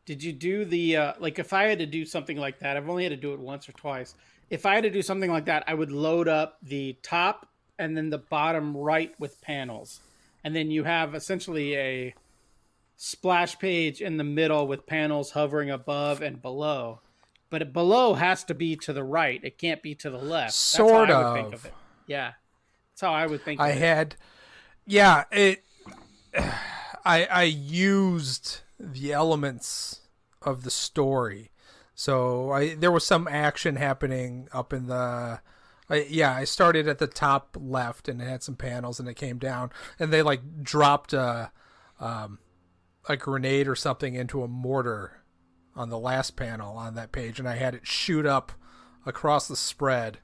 did you do the like, if I had to do something like that, I've only had to do it once or twice. If I had to do something like that, I would load up the top and then the bottom right with panels. And then you have essentially a splash page in the middle with panels hovering above and below. But below has to be to the right. It can't be to the left. Sort That's how I of. would think of it. Yeah. That's how I would think of it. I used the elements of the story. So there was some action happening up in the I started at the top left and it had some panels and it came down and they like dropped a grenade or something into a mortar on the last panel on that page, and I had it shoot up across the spread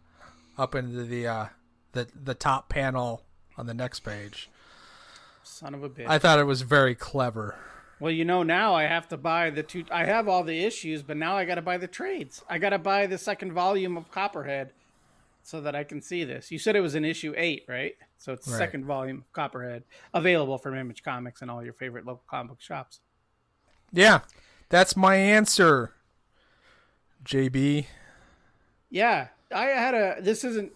up into the top panel on the next page. Son of a bitch. I thought it was very clever. Well, now I have to buy the two. I have all the issues, but now I got to buy the trades. I got to buy the second volume of Copperhead so that I can see this. You said it was in issue 8, right? So it's the second volume of Copperhead, available from Image Comics and all your favorite local comic book shops. Yeah, that's my answer, JB. Yeah, this isn't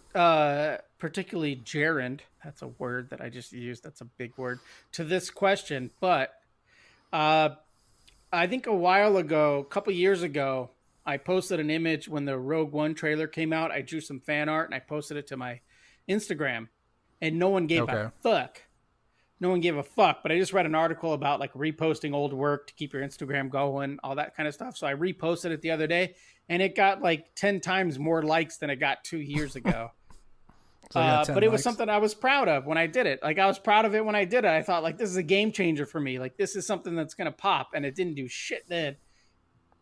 particularly gerund. That's a word that I just used. That's a big word to this question. But I think a while ago, a couple years ago, I posted an image when the Rogue One trailer came out. I drew some fan art and I posted it to my Instagram, and no one gave a fuck. No one gave a fuck, but I just read an article about like reposting old work to keep your Instagram going, all that kind of stuff. So I reposted it the other day, and it got like 10 times more likes than it got 2 years ago. But it was something I was proud of when I did it. Like I was proud of it when I did it. I thought like, this is a game changer for me. Like this is something that's going to pop, and it didn't do shit then.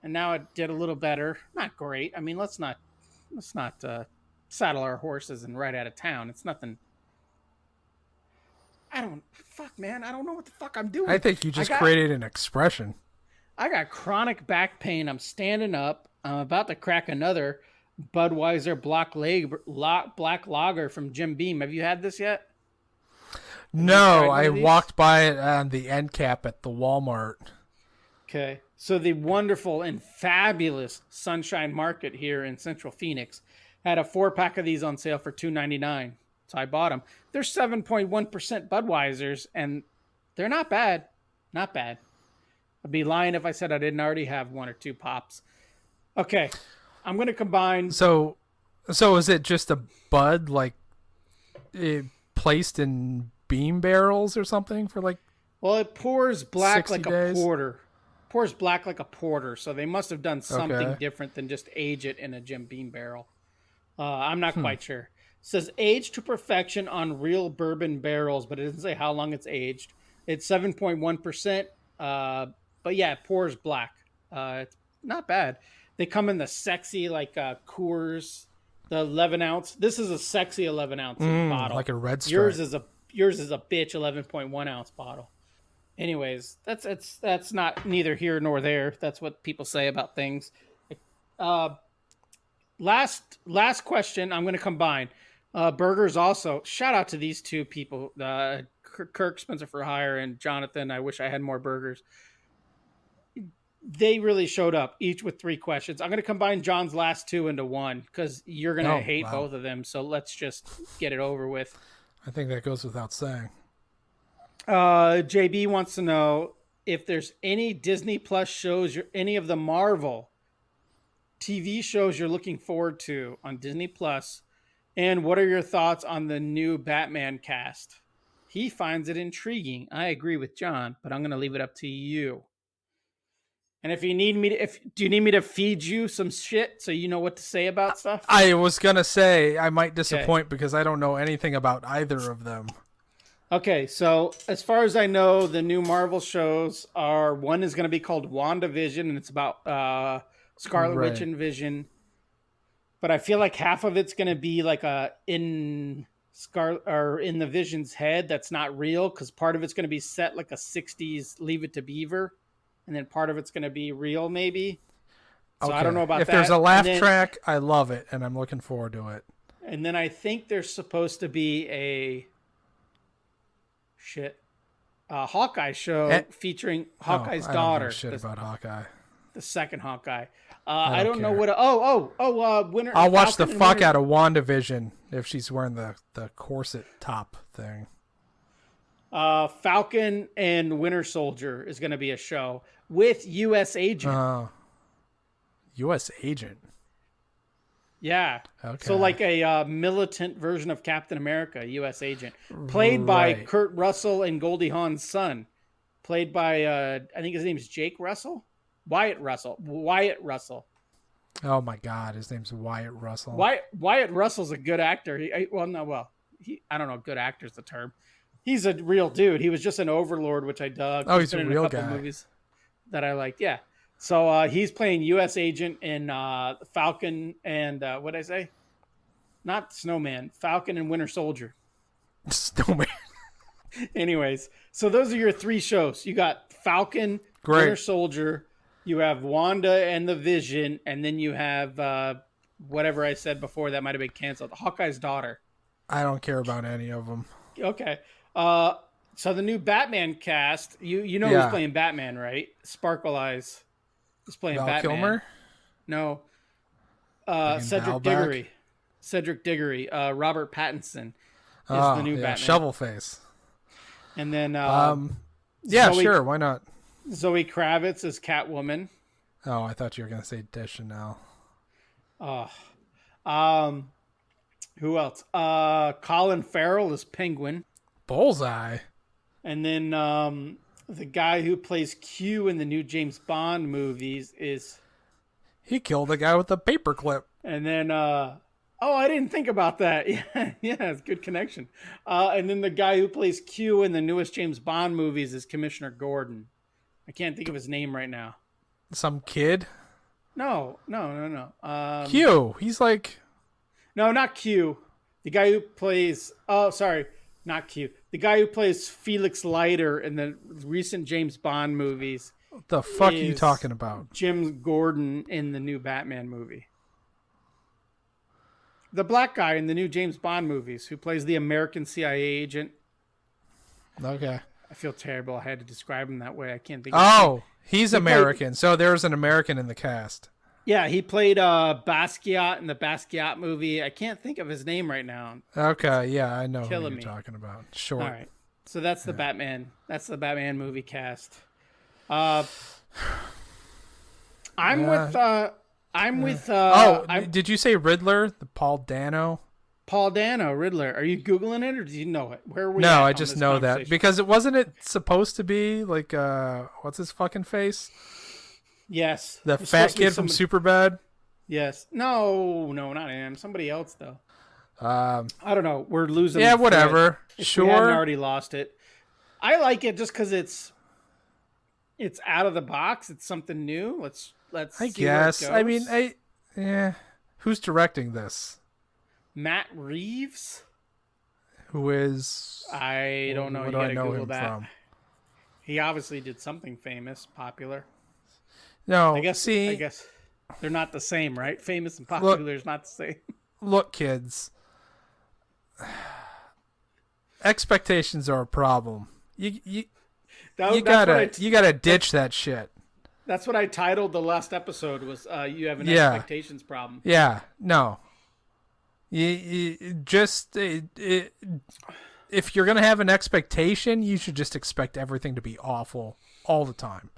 And now it did a little better. Not great. I mean, let's not saddle our horses and ride out of town. It's nothing. Man, I don't know what the fuck I'm doing. I think you just created an expression. I got chronic back pain. I'm standing up. I'm about to crack another Budweiser Black Lager from Jim Beam. Have you had this yet? No, I walked by it on the end cap at the Walmart. Okay. So the wonderful and fabulous Sunshine Market here in Central Phoenix had a 4-pack of these on sale for $2.99. So I bought them. They're 7.1% Budweisers, and they're not bad. Not bad. I'd be lying if I said I didn't already have 1 or 2 pops. Okay. I'm going to combine. So is it just a Bud, like, placed in beam barrels or something for, like, well, it pours black like days? A porter. Pours black like a porter, so they must have done something different than just age it in a Jim Beam barrel. I'm not quite sure. It says aged to perfection on real bourbon barrels, but it doesn't say how long it's aged. It's 7.1%, but yeah, it pours black. It's not bad. They come in the sexy, like Coors, the 11 ounce. This is a sexy 11 ounce bottle, like a red stripe. Yours is a bitch 11.1 ounce bottle. Anyways, that's not neither here nor there. That's what people say about things. Last question. I'm going to combine burgers. Also, shout out to these two people, Kirk Spencer for Hire and Jonathan. I wish I had more burgers. They really showed up, each with 3 questions. I'm going to combine John's last 2 into one because you're going to hate both of them. So let's just get it over with. I think that goes without saying. JB wants to know if there's any Disney Plus shows, any of the Marvel TV shows you're looking forward to on Disney Plus, and what are your thoughts on the new Batman cast? He finds it intriguing. I agree with John, but I'm going to leave it up to you. And if you need me to, do you need me to feed you some shit so you know what to say about stuff? I was going to say I might disappoint because I don't know anything about either of them. Okay, so as far as I know, the new Marvel shows are, one is going to be called WandaVision, and it's about Scarlet Witch and Vision. But I feel like half of it's going to be like in the Vision's head that's not real, because part of it's going to be set like a 60s Leave It to Beaver, and then part of it's going to be real, maybe. So I don't know about that. If there's a laugh track, I love it, and I'm looking forward to it. And then I think there's supposed to be a Hawkeye show featuring Hawkeye's daughter. I don't know shit about Hawkeye. The second Hawkeye. I don't know what. Winter. I'll watch the fuck out of WandaVision if she's wearing the corset top thing. Falcon and Winter Soldier is going to be a show with U.S. Agent. U.S. Agent. Yeah. Okay. So like a militant version of Captain America, U.S. Agent, played by Kurt Russell and Goldie Hawn's son, played by I think his name is Jake Russell, Wyatt Russell. Oh my God, his name's Wyatt Russell. Wyatt Russell's a good actor. I don't know. Good actor's the term. He's a real dude. He was just an Overlord, which I dug. Oh, he's been a in real a couple guy. movies that I liked. Yeah. So he's playing U.S. agent in Falcon and what'd I say? Not Snowman. Falcon and Winter Soldier. Snowman. Anyways, so those are your three shows. You got Falcon, Great. Winter Soldier. You have Wanda and the Vision, and then you have whatever I said before that might have been canceled. Hawkeye's daughter. I don't care about any of them. Okay. So the new Batman cast. You know who's playing Batman, right? Sparkle Eyes is playing Val Batman. Kilmer? No. Val Cedric back? Diggory. Cedric Diggory. Robert Pattinson is the new Batman. Shovel Face. And then yeah, sure, why not? Zoe Kravitz is Catwoman. Oh, I thought you were gonna say Deschanel. Who else? Colin Farrell is Penguin. Bullseye. And then the guy who plays Q in the new James Bond movies is... He killed a guy with a paperclip. And then... I didn't think about that. Yeah, it's a good connection. And then the guy who plays Q in the newest James Bond movies is Commissioner Gordon. I can't think of his name right now. Some kid? No. Q. He's like... No, not Q. The guy who plays... Oh, sorry. Not Q. The guy who plays Felix Leiter in the recent James Bond movies. What the fuck are you talking about? Jim Gordon in the new Batman movie. The black guy in the new James Bond movies who plays the American CIA agent. Okay. I feel terrible. I had to describe him that way. I can't think of he's American. So there's an American in the cast. Yeah, he played Basquiat in the Basquiat movie. I can't think of his name right now. Okay, yeah, I know who you're me. talking about. Sure. All right. So that's the Batman. That's the Batman movie cast. Did you say Riddler? The Paul Dano? Paul Dano, Riddler. Are you Googling it or do you know it? Where are we? No, I just know that because it wasn't supposed to be like what's his fucking face? Yes. The fat kid from Superbad? Yes. No, not him. Somebody else though. I don't know. We're losing. Yeah, whatever. Sure. We hadn't already lost it. I like it just because it's out of the box. It's something new. Let's. I guess. I mean, who's directing this? Matt Reeves. Who is? I don't know. Where You do I gotta know Google him that. from? He obviously did something famous, popular. No, I guess they're not the same, right? Famous and popular is not the same. Look, kids. Expectations are a problem. You gotta ditch that shit. That's what I titled the last episode. Was you have an expectations problem? Yeah. No. You just if you're gonna have an expectation, you should just expect everything to be awful all the time.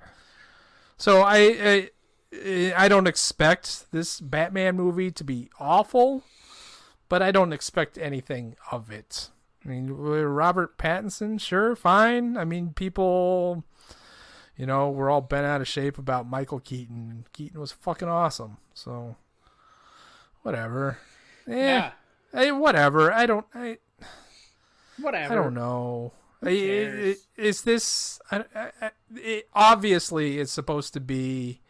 So I don't expect this Batman movie to be awful, but I don't expect anything of it. I mean, Robert Pattinson, sure, fine. I mean, people, we're all bent out of shape about Michael Keaton. Keaton was fucking awesome. So, whatever. Yeah. Whatever. Whatever. I don't know. Who cares? Is this... obviously, it's supposed to be...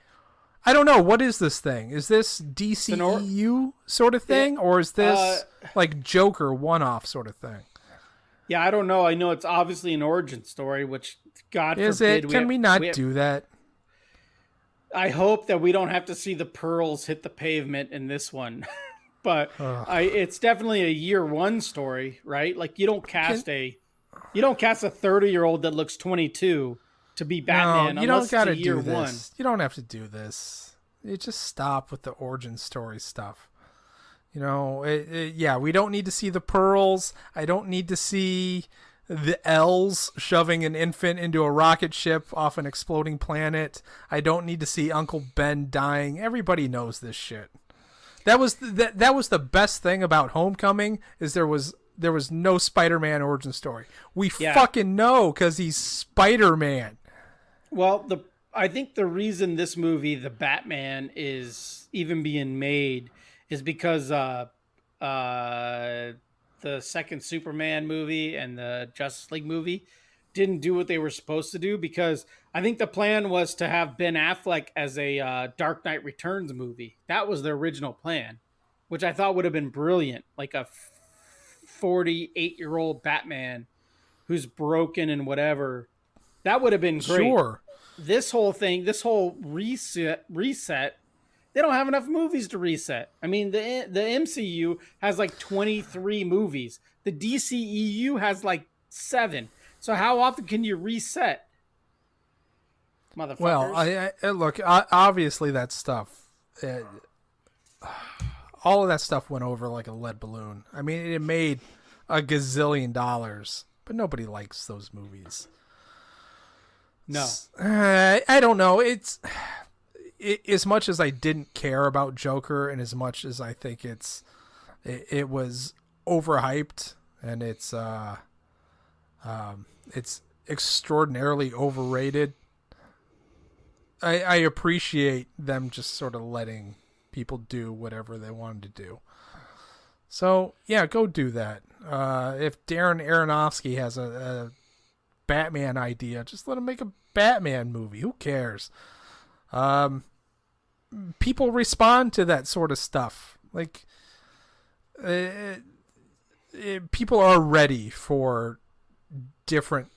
I don't know. What is this thing? Is this DCEU sort of thing? Or is this like Joker one-off sort of thing? Yeah, I don't know. I know it's obviously an origin story, which God is forbid. It? Can we not do that? I hope that we don't have to see the pearls hit the pavement in this one. But it's definitely a year one story, right? Like you don't cast a 30-year-old that looks 22 to be Batman. No, you don't got to do this. One. You don't have to do this. You just stop with the origin story stuff. We don't need to see the pearls. I don't need to see the L's shoving an infant into a rocket ship off an exploding planet. I don't need to see Uncle Ben dying. Everybody knows this shit. That was the best thing about Homecoming is there was no Spider-Man origin story. We fucking know because he's Spider-Man. Well, I think the reason this movie, The Batman, is even being made is because the second Superman movie and the Justice League movie didn't do what they were supposed to do, because I think the plan was to have Ben Affleck as a Dark Knight Returns movie. That was the original plan, which I thought would have been brilliant. Like a 48-year-old Batman who's broken and whatever. That would have been great. Sure. This whole thing, this whole reset, they don't have enough movies to reset. I mean, the MCU has like 23 movies. The DCEU has like 7. So how often can you reset? Motherfuckers. Well, I look, obviously that stuff, all of that stuff went over like a lead balloon. I mean, it made a gazillion dollars, but nobody likes those movies. No. I don't know. It's as much as I didn't care about Joker, and as much as I think it was overhyped, and it's extraordinarily overrated. I appreciate them just sort of letting people do whatever they wanted to do. So yeah, go do that. If Darren Aronofsky has a Batman idea, just let him make a Batman movie. Who cares? People respond to that sort of stuff. Like, people are ready for different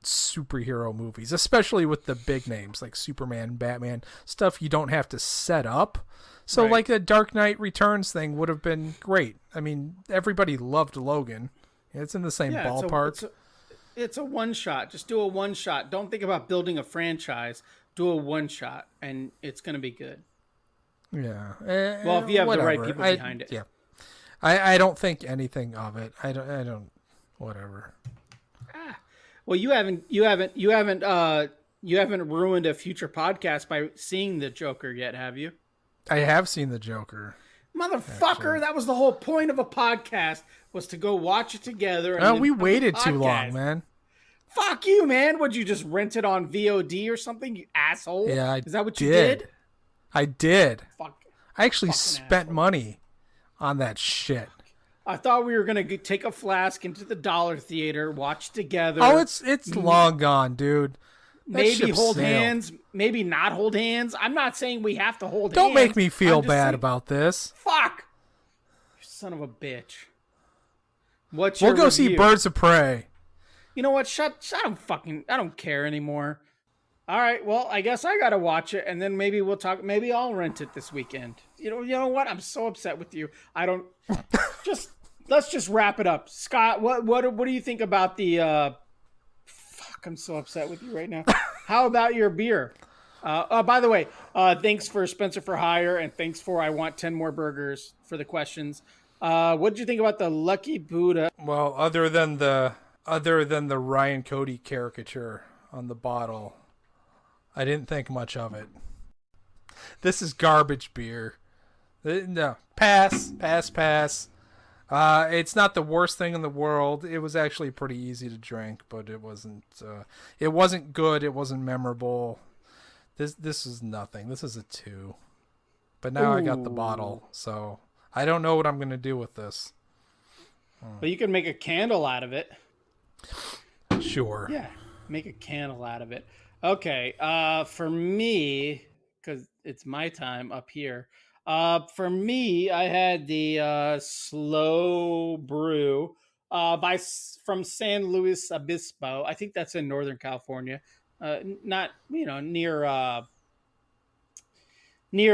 superhero movies, especially with the big names like Superman, Batman, stuff you don't have to set up. So Right. like the Dark Knight Returns thing would have been great. I mean, everybody loved Logan. It's in the same ballpark. It's a one shot. Just do a one shot. Don't think about building a franchise. Do a one shot, and it's going to be good. Yeah. Well, if you have the right people behind it. Yeah. I don't think anything of it. I don't. Whatever. Well, you haven't ruined a future podcast by seeing the Joker yet, have you? I have seen the Joker. Motherfucker, Actually. that was the whole point of a podcast, was to go watch it together. And We then waited podcast. too long, man. Fuck you, man. Would you just rent it on VOD or something, you asshole? Yeah, I Is that what you did? I did. Fuck. I actually Fucking spent asshole. money on that shit. I thought we were going to take a flask into the Dollar Theater, watch together. Oh, it's long gone, dude. That maybe ship hold sailed. hands, maybe not hold hands. I'm not saying we have to hold hands. Don't make me feel I'm just bad saying- about this. Fuck! You son of a bitch. What's We'll your go see review? Birds of Prey. You know what? I don't care anymore. All right, well, I guess I gotta watch it, and then maybe we'll talk. Maybe I'll rent it this weekend. You know what? I'm so upset with you. I don't. Let's just wrap it up, Scott. What do you think about the? Fuck, I'm so upset with you right now. How about your beer? By the way, thanks for Spencer for Hire, and thanks for I want 10 more burgers for the questions. What did you think about the Lucky Buddha? Well, other than the Ryan Cody caricature on the bottle, I didn't think much of it. This is garbage beer. No, pass. It's not the worst thing in the world. It was actually pretty easy to drink, but it wasn't. It wasn't good. It wasn't memorable. This is nothing. This is a 2. But now I got the bottle, so I don't know what I'm gonna do with this. But you can make a candle out of it. Sure. Yeah, make a candle out of it. Okay, for me, because it's my time up here. For me, I had the Slow Brew from San Luis Obispo. I think that's in Northern California. Not near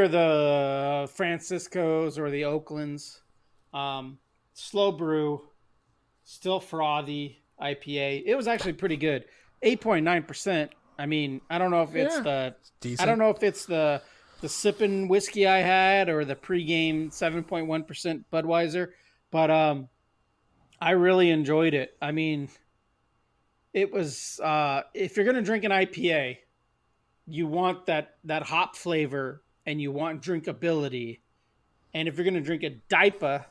the Franciscos or the Oaklands. Slow Brew, still frothy IPA. It was actually pretty good. 8.9%. I mean, I don't know if it's decent. I don't know if it's the sipping whiskey I had or the pregame 7.1% Budweiser, but I really enjoyed it. I mean, it was if you're gonna drink an IPA, you want that hop flavor and you want drinkability, and if you're gonna drink a DIPA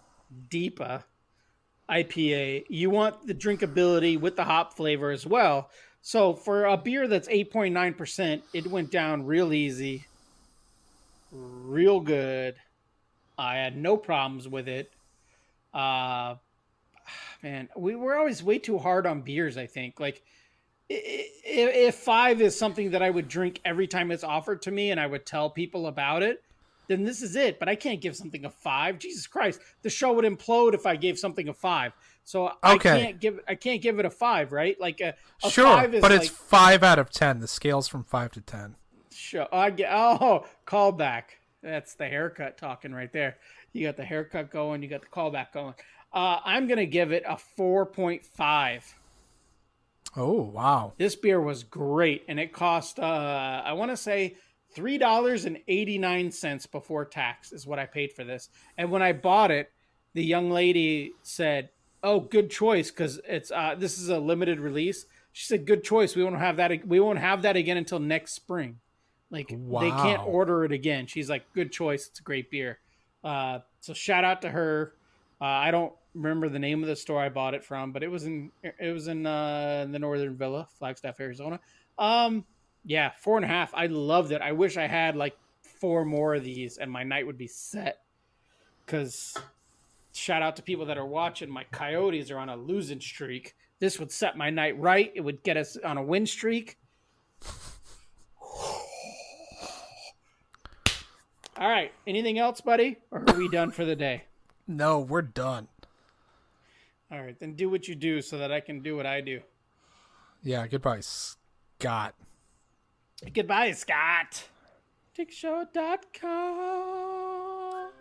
IPA, you want the drinkability with the hop flavor as well. So for a beer that's 8.9%, it went down real easy, real good. I had no problems with it. Uh, man, we were always way too hard on beers, I think. Like, if 5 is something that I would drink every time it's offered to me and I would tell people about it, then this is it. But I can't give something a 5. Jesus Christ, the show would implode if I gave something a 5. So Okay. I can't give it a 5, right? Like a Sure, 5 is but it's like 5 out of 10. The scale's from 5 to 10. show. Callback. That's the haircut talking right there. You got the haircut going. You got the callback going. I'm gonna give it a 4.5. Oh, wow. This beer was great, and it cost I want to say $3.89 before tax is what I paid for this. And when I bought it, the young lady said, "Oh, good choice, because it's this is a limited release." She said, "Good choice. We won't have that. We won't have that again until next spring. Like they can't Wow. order it again." She's like, "Good choice. It's a great beer." So shout out to her. I don't remember the name of the store I bought it from, but it was in the Northern Villa, Flagstaff, Arizona. Yeah, 4.5. I loved it. I wish I had like 4 more of these, and my night would be set. Because shout out to people that are watching. My Coyotes are on a losing streak. This would set my night right. It would get us on a win streak. All right. Anything else, buddy? Or are we done for the day? No, we're done. All right. Then do what you do so that I can do what I do. Yeah, goodbye, Scott. Goodbye, Scott. TigShow.com.